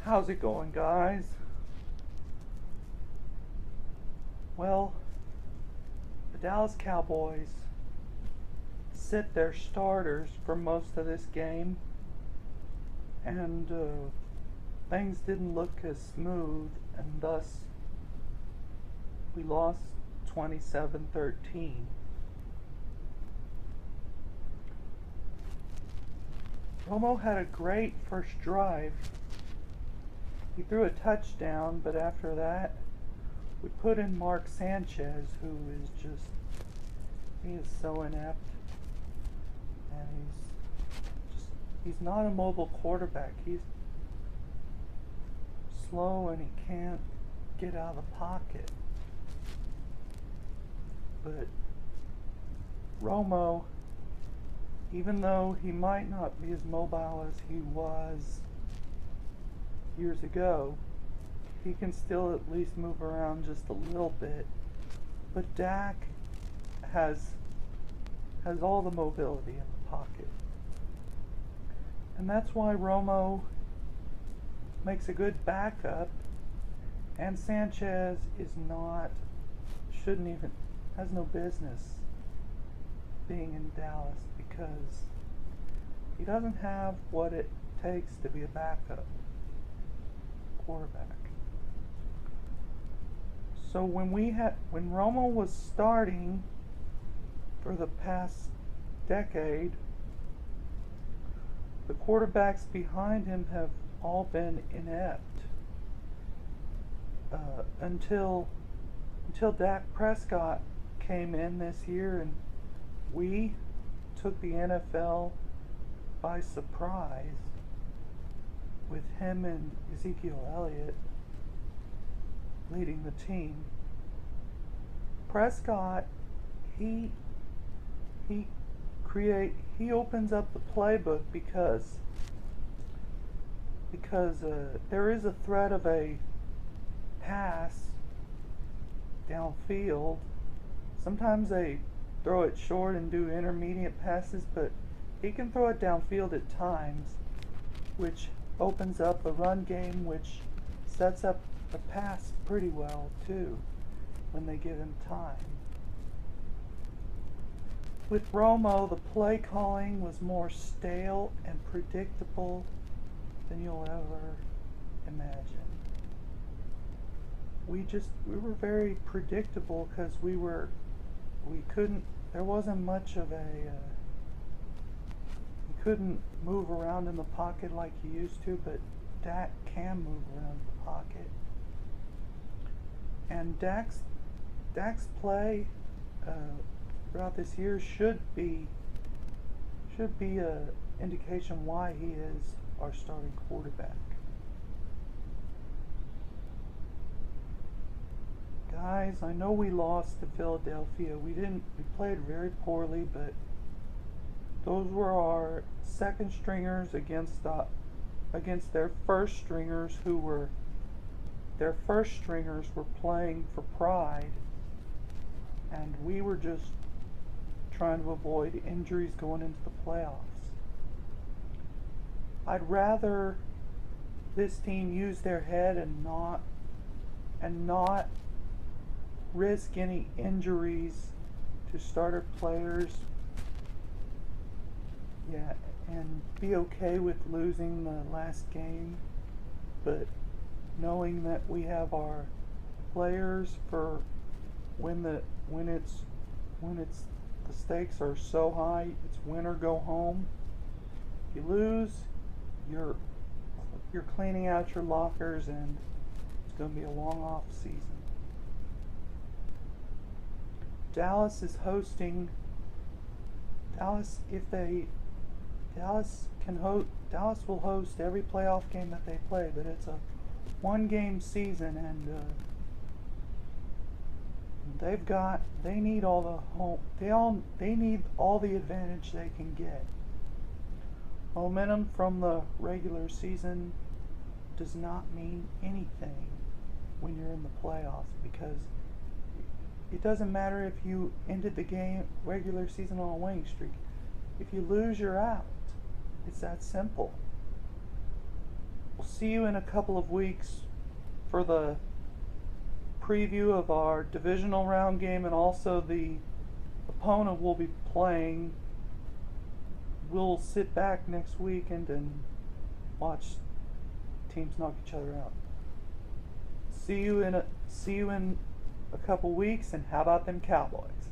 How's it going, guys? Well, the Dallas Cowboys sit their starters for most of this game, and things didn't look as smooth, and thus we lost 27-13. Romo had a great first drive. He threw a touchdown, but after that, we put in Mark Sanchez, who is he is so inept, and he's not a mobile quarterback. He's slow and he can't get out of the pocket. But Romo, even though he might not be as mobile as he was years ago, he can still at least move around just a little bit. But Dak has all the mobility in the pocket. And that's why Romo makes a good backup, and Sanchez has no business being in Dallas because he doesn't have what it takes to be a backup quarterback. So when Romo was starting for the past decade, the quarterbacks behind him have all been inept until Dak Prescott came in this year, and we took the NFL by surprise with him and Ezekiel Elliott leading the team. Prescott, he opens up the playbook because there is a threat of a pass downfield. Sometimes they throw it short and do intermediate passes, but he can throw it downfield at times, which opens up a run game, which sets up the pass pretty well too when they give him time. With Romo, the play calling was more stale and predictable than you'll ever imagine. We were very predictable because there wasn't much of you couldn't move around in the pocket like you used to, but Dak can move around in the pocket. And Dak's play throughout this year should be a indication why he is our starting quarterback. Guys, I know we lost to Philadelphia. We played very poorly, but those were our second stringers against their first stringers were playing for pride, and we were just trying to avoid injuries going into the playoffs. I'd rather this team use their head and not risk any injuries to starter players. Yeah, and be okay with losing the last game, but knowing that we have our players for when the stakes are so high, it's win or go home. If you lose, you're cleaning out your lockers, and it's going to be a long off season. Dallas is hosting. Dallas will host every playoff game that they play, but it's a one-game season, and they need all the home. They need all the advantage they can get. Momentum from the regular season does not mean anything when you're in the playoffs, because it doesn't matter if you ended the regular season on a winning streak. If you lose, you're out. It's that simple. we'll see you in a couple of weeks for the preview of our divisional round game and also the opponent we'll be playing. We'll sit back next weekend and watch teams knock each other out. See you in a couple weeks, and how about them Cowboys?